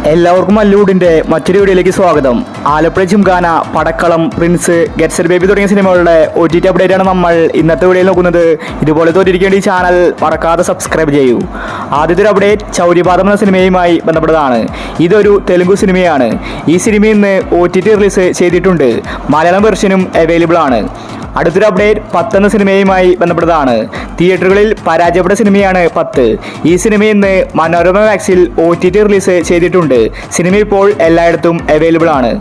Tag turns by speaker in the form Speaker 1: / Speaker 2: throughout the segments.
Speaker 1: എല്ലാവർക്കും മല്ലൂടിന്റെ മറ്റൊരു വീഡിയോയിലേക്ക് സ്വാഗതം. Alappuzha Gymkhana, Padakkalam, prince, get set baby തുടങ്ങിയ സിനിമകളുടെ OTT അപ്ഡേറ്റ് ആണ് നമ്മൾ ഇന്നത്തെ വീഡിയോയിൽ നോക്കുന്നത്. ഇതുപോലെ തോറ്റിരിക്കേണ്ട ഈ ചാനൽ മറക്കാതെ സബ്സ്ക്രൈബ് ചെയ്യൂ. ആദ്യത്തെ ഒരു അപ്ഡേറ്റ് ചൗരിപാദം എന്ന സിനിമയുമായി ബന്ധപ്പെട്ടതാണ്. ഇതൊരു തെലുങ്ക് സിനിമയാണ്. ഈ സിനിമയിൽ നിന്ന് OTT റിലീസ് ചെയ്തിട്ടുണ്ട്. മലയാളം വെർഷനും അവൈലബിൾ ആണ്. അടുത്തൊരു അപ്ഡേറ്റ് 10 എന്ന സിനിമയുമായി ബന്ധപ്പെട്ടതാണ്. തിയേറ്ററുകളിൽ പരാജയപ്പെട്ട സിനിമയാണ് 10. ഈ സിനിമയിൽ നിന്ന് മനോരമ മാക്സിൽ OTT റിലീസ് ചെയ്തിട്ടുണ്ട്. സിനിമ ഇപ്പോൾ എല്ലായിടത്തും അവൈലബിൾ ആണ്.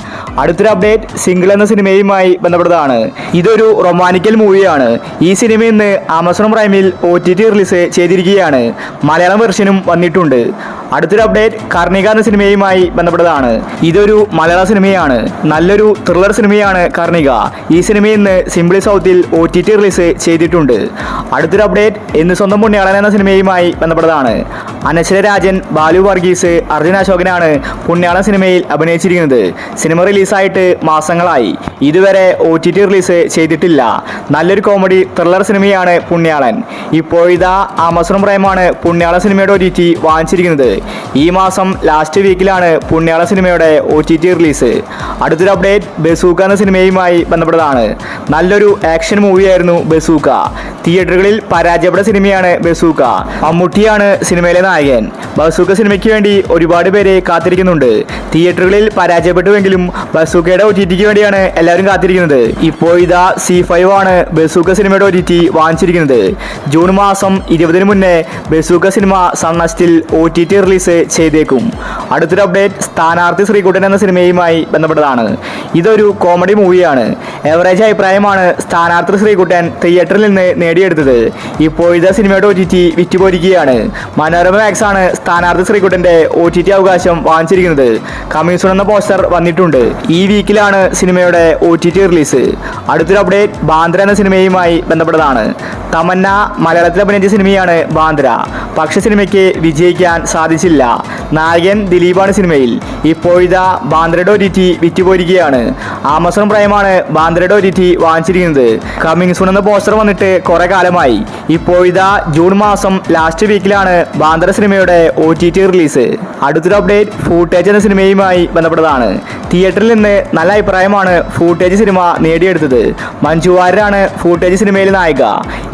Speaker 1: അടുത്തൊരു അപ്ഡേറ്റ് സിംഗിൾ എന്ന സിനിമയുമായി ബന്ധപ്പെട്ടതാണ്. ഇതൊരു റൊമാൻറ്റിക്കൽ മൂവിയാണ്. ഈ സിനിമയിൽ നിന്ന് ആമസോൺ പ്രൈമിൽ OTT റിലീസ് ചെയ്തിരിക്കുകയാണ്. മലയാളം വെർഷനും വന്നിട്ടുണ്ട്. അടുത്തൊരു അപ്ഡേറ്റ് കർണിക എന്ന സിനിമയുമായി ബന്ധപ്പെട്ടതാണ്. ഇതൊരു മലയാള സിനിമയാണ്. നല്ലൊരു ത്രില്ലർ സിനിമയാണ് കർണിക. ഈ സിനിമയിൽ നിന്ന് സിംപിളി സൗത്തിൽ OTT റിലീസ് ചെയ്തിട്ടുണ്ട്. അടുത്തൊരു അപ്ഡേറ്റ് എന്ന് സ്വന്തം പുണ്യാളൻ എന്ന സിനിമയുമായി ബന്ധപ്പെട്ടതാണ്. അനശ്വര രാജൻ, ബാലു വർഗീസ്, അർജുൻ അശോകനാണ് പുണ്യാളൻ സിനിമയിൽ അഭിനയിച്ചിരിക്കുന്നത്. സിനിമ റിലീസായിട്ട് മാസങ്ങളായി. ഇതുവരെ OTT റിലീസ് ചെയ്തിട്ടില്ല. നല്ലൊരു കോമഡി ത്രില്ലർ സിനിമയാണ് പുണ്യാളൻ. ഇപ്പോഴിതാ ആമസോൺ പ്രൈമാണ് പുണ്യാളൻ സിനിമയുടെ OTT വാങ്ങിച്ചിരിക്കുന്നത്. ഈ മാസം ലാസ്റ്റ് വീക്കിലാണ് പുണ്യാളൻ സിനിമയുടെ OTT റിലീസ്. അടുത്തൊരു അപ്ഡേറ്റ് ബസൂക്ക എന്ന സിനിമയുമായി ബന്ധപ്പെട്ടതാണ്. നല്ലൊരു ആക്ഷൻ മൂവിയായിരുന്നു ബസൂക്ക. തിയേറ്ററുകളിൽ പരാജയപ്പെട്ട സിനിമയാണ് ബസൂക്ക. മമ്മൂട്ടിയാണ് സിനിമയിലെ നായകൻ. ബസൂക്ക സിനിമയ്ക്ക് വേണ്ടി ഒരുപാട് പേരെ കാത്തിരിക്കുന്നുണ്ട്. തിയേറ്ററുകളിൽ പരാജയപ്പെട്ടുവെങ്കിലും ബസൂക്കയുടെ OTTക്ക് വേണ്ടിയാണ് എല്ലാവരും കാത്തിരിക്കുന്നത്. ഇപ്പോൾ ഇതാ C5 ആണ് ബസൂക്ക സിനിമയുടെ OTT വാങ്ങിച്ചിരിക്കുന്നത്. ജൂൺ മാസം 20 മുന്നേ ബസൂക്ക സിനിമ സൺനെസ്റ്റിൽ OTT റിലീസ് ചെയ്തേക്കും. അടുത്തൊരു അപ്ഡേറ്റ് സ്ഥാനാർത്ഥി ശ്രീകുട്ടൻ എന്ന സിനിമയുമായി ബന്ധപ്പെട്ടതാണ്. ഇതൊരു കോമഡി മൂവിയാണ്. എവറേജ് അഭിപ്രായമാണ് സ്ഥാനാർത്ഥി ശ്രീകുട്ടൻ തിയേറ്ററിൽ നിന്ന് നേടിയെടുത്തത്. ഇപ്പോഴത്തെ സിനിമയുടെ OTT വിറ്റുപോയിരിക്കുകയാണ്. മനോരമ മാക്സ് ആണ് സ്ഥാനാർത്ഥി ശ്രീകുട്ടന്റെ OTT അവകാശം വാങ്ങിച്ചിരിക്കുന്നത്. കമ്മീഷൻ എന്ന പോസ്റ്റർ വന്നിട്ടുണ്ട്. ഈ വീക്കിലാണ് സിനിമയുടെ OTT റിലീസ്. അടുത്തൊരു അപ്ഡേറ്റ് ബാന്ദ്ര എന്ന സിനിമയുമായി ബന്ധപ്പെട്ടതാണ്. തമന്ന മലയാളത്തിൽ അഭിനയിച്ച സിനിമയാണ് ബാന്ദ്ര. പക്ഷേ സിനിമയ്ക്ക് വിജയിക്കാൻ സാധിച്ചില്ല. നായകൻ ദിലീപാണ് സിനിമയിൽ. ഇപ്പോഴിതാ ബാന്ദ്രയുടെ OTT വിറ്റുപോയിരിക്കുകയാണ്. ആമസോൺ പ്രൈമാണ് ബാന്ദ്രയുടെ OTT വാങ്ങിച്ചിരിക്കുന്നത്. കമ്മിങ് സൂൺ എന്ന പോസ്റ്റർ വന്നിട്ട് കുറെ കാലമായി. ഇപ്പോഴിതാ ജൂൺ മാസം ലാസ്റ്റ് വീക്കിലാണ് ബാന്ദ്ര സിനിമയുടെ OTT റിലീസ്. അടുത്തൊരു അപ്ഡേറ്റ് ഫൂട്ടേജ് എന്ന സിനിമയുമായി ബന്ധപ്പെട്ടതാണ്. തിയേറ്ററിൽ നിന്ന് നല്ല അഭിപ്രായമാണ് ഫൂട്ടേജ് സിനിമ നേടിയെടുത്തത്. മഞ്ജു വാര്യരാണ് ഫൂട്ടേജ് സിനിമയിൽ നായിക.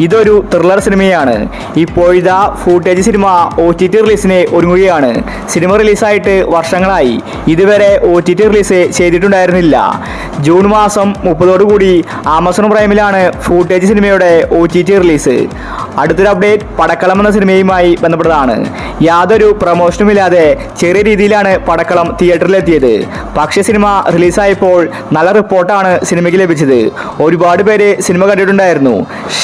Speaker 1: ഇതൊരു ത്രില്ലർ സിനിമയാണ്. ഇപ്പോഴിതാ ഫൂട്ടേജ് സിനിമ OTT റിലീസിന് ഒരുങ്ങുകയാണ്. സിനിമ റിലീസായിട്ട് വർഷങ്ങളായി. ഇതുവരെ OTT റിലീസ് ചെയ്തിട്ടുണ്ടായിരുന്നില്ല. ജൂൺ മാസം 30 ആമസോൺ പ്രൈമിലാണ് ഫൂട്ടേജ് സിനിമയുടെ OTT റിലീസ്. അടുത്തൊരു അപ്ഡേറ്റ് പടക്കളം എന്ന സിനിമയുമായി ബന്ധപ്പെട്ടതാണ്. യാതൊരു പ്രമോഷനും ഇല്ലാതെ ചെറിയ രീതിയിലാണ് പടക്കളം തിയേറ്ററിലെത്തിയത്. പക്ഷേ സിനിമ റിലീസായപ്പോൾ നല്ല റിപ്പോർട്ടാണ് സിനിമയ്ക്ക് ലഭിച്ചത്. ഒരുപാട് പേര് സിനിമ കണ്ടിട്ടുണ്ടായിരുന്നു.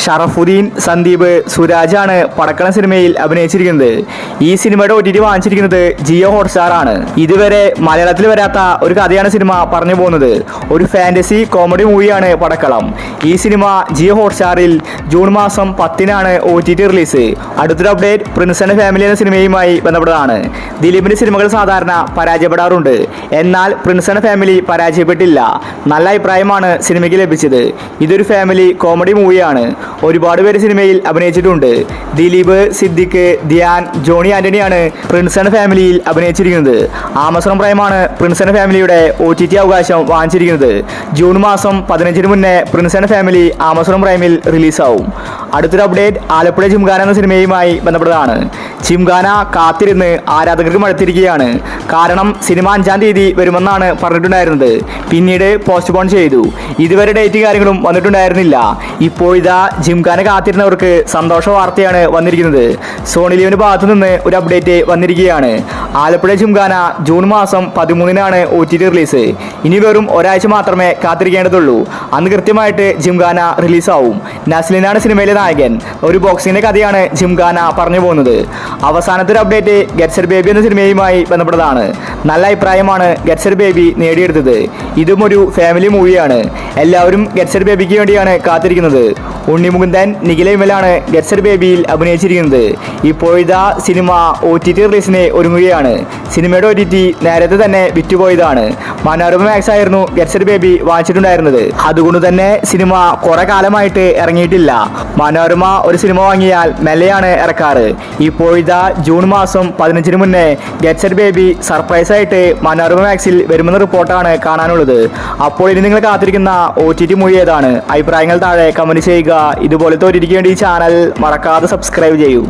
Speaker 1: ഷറഫുദ്ദീൻ, സന്ദീപ്, സുരാജാണ് പടക്കളം സിനിമയിൽ അഭിനയിച്ചിരിക്കുന്നത്. ഈ സിനിമയുടെ OTT വാങ്ങിച്ചിരിക്കുന്നത് ജിയോ ഹോട്ട്സ്റ്റാർ ആണ്. ഇതുവരെ മലയാളത്തിൽ വരാത്ത ഒരു കഥയാണ് സിനിമ പറഞ്ഞു പോകുന്നത്. ഒരു ഫാന്റസി കോമഡി മൂവിയാണ് പടക്കളം. ഈ സിനിമ ജിയോ ഹോട്ട്സ്റ്റാറിൽ ജൂൺ മാസം 10 OTT റിലീസ്. അടുത്തൊരു അപ്ഡേറ്റ് പ്രിൻസ് ആൻഡ് ഫാമിലി എന്ന സിനിമയുമായി ബന്ധപ്പെട്ടതാണ്. ദിലീപിന്റെ സിനിമകൾ സാധാരണ പരാജയപ്പെടാറുണ്ട്. എന്നാൽ പ്രിൻസ് ആൻഡ് ഫാമിലി പരാജയപ്പെട്ടില്ല. നല്ല അഭിപ്രായമാണ് സിനിമയ്ക്ക് ലഭിച്ചത്. ഇതൊരു ഫാമിലി കോമഡി മൂവിയാണ്. ഒരുപാട് പേര് സിനിമയിൽ അഭിനയിച്ചിട്ടുണ്ട്. ദിലീപ്, സിദ്ദിഖ്, ധ്യാൻ, ജോണി ആന്റണിയാണ് പ്രിൻസ് ആൻഡ് ഫാമിലിയിൽ അഭിനയിച്ചിരിക്കുന്നത്. ആമസോൺ പ്രൈമാണ് പ്രിൻസ് ആൻഡ് ഫാമിലിയുടെ OTT അവകാശം വാങ്ങിച്ചിരിക്കുന്നത്. ജൂൺ മാസം 15 മുന്നേ പ്രിൻസ് ആൻഡ് ഫാമിലി ആമസോൺ പ്രൈമിൽ റിലീസാവും. അടുത്തൊരു അപ്ഡേറ്റ് ആലപ്പുഴ ജിംഖാന എന്ന സിനിമയുമായി ബന്ധപ്പെട്ടതാണ്. ജിംഖാന കാത്തിരുന്ന് ആരാധകർക്ക് മടുത്തിരിക്കുകയാണ്. കാരണം സിനിമ 5-ാം തീയതി വരുമെന്നാണ് പറഞ്ഞിട്ടുണ്ടായിരുന്നത്. പിന്നീട് പോസ്റ്റ്പോൺ ചെയ്തു. ഇതുവരെ ഡേറ്റ് കാര്യങ്ങളും വന്നിട്ടുണ്ടായിരുന്നില്ല. ഇപ്പോഴിതാ ജിംഖാന കാത്തിരുന്നവർക്ക് സന്തോഷ വാർത്തയാണ് വന്നിരിക്കുന്നത്. സോണി ലിവിന്റെ ഭാഗത്തു നിന്ന് ഒരു അപ്ഡേറ്റ് വന്നിരിക്കുകയാണ്. ആലപ്പുഴ ജിംഖാന ജൂൺ മാസം 13 OTT റിലീസ്. ഇനി വെറും ഒരാഴ്ച മാത്രമേ കാത്തിരിക്കേണ്ടതുള്ളൂ. അന്ന് കൃത്യമായിട്ട് ജിംഖാന റിലീസാവും. നസ്ലിനാണ് സിനിമയിലെ നായകൻ. ഒരു ബോക്സിങ്ങിന്റെ കഥയാണ് ജിംഖാന പറഞ്ഞു പോകുന്നത്. അവസാനത്തെ ഒരു അപ്ഡേറ്റ് ഗെറ്റ് സെറ്റ് ബേബി എന്ന സിനിമയുമായി ബന്ധപ്പെട്ടതാണ്. നല്ല അഭിപ്രായമാണ് ഗെറ്റ് സെറ്റ് ബേബി നേടിയെടുത്തത്. ഇതും ഒരു ഫാമിലി മൂവിയാണ്. എല്ലാവരും ഗെറ്റ് സെറ്റ് ബേബിക്ക് വേണ്ടിയാണ് കാത്തിരിക്കുന്നത്. ഉണ്ണിമുകുന്ദൻ, നിഖില വിമലാണ് ഗെറ്റ് സെറ്റ് ബേബിയിൽ അഭിനയിച്ചിരിക്കുന്നത്. ഇപ്പോഴിതാ സിനിമ OTT റിലീസിന് ഒരുങ്ങുകയാണ്. സിനിമയുടെ OTT നേരത്തെ തന്നെ വിറ്റുപോയതാണ്. മനോരമ മാക്സ് ആയിരുന്നു ഗെറ്റ് സെറ്റ് ബേബി വാങ്ങിച്ചിട്ടുണ്ടായിരുന്നത്. അതുകൊണ്ട് തന്നെ സിനിമ കുറെ കാലമായിട്ട് ഇറങ്ങിയിട്ടില്ല. മനോരമ ഒരു സിനിമ വാങ്ങിയാൽ മെല്ലെയാണ് ഇറക്കാറ്. ഇപ്പോഴിതാ ജൂൺ മാസം 15 മുന്നേ ഗെറ്റ് സെറ്റ് ബേബി സർപ്രൈസ് ആയിട്ട് മനോരമ മാക്സിൽ വരുമെന്ന റിപ്പോർട്ടാണ് കാണാനുള്ളത്. അപ്പോൾ ഇനി നിങ്ങൾ കാത്തിരിക്കുന്ന OTT മൂവി ഏതാണ്? അഭിപ്രായങ്ങൾ താഴെ കമന്റ് ചെയ്യുക. ഇതുപോലത്തെ OTTക്ക് വേണ്ടി ഈ ചാനൽ മറക്കാതെ സബ്സ്ക്രൈബ് ചെയ്യൂ.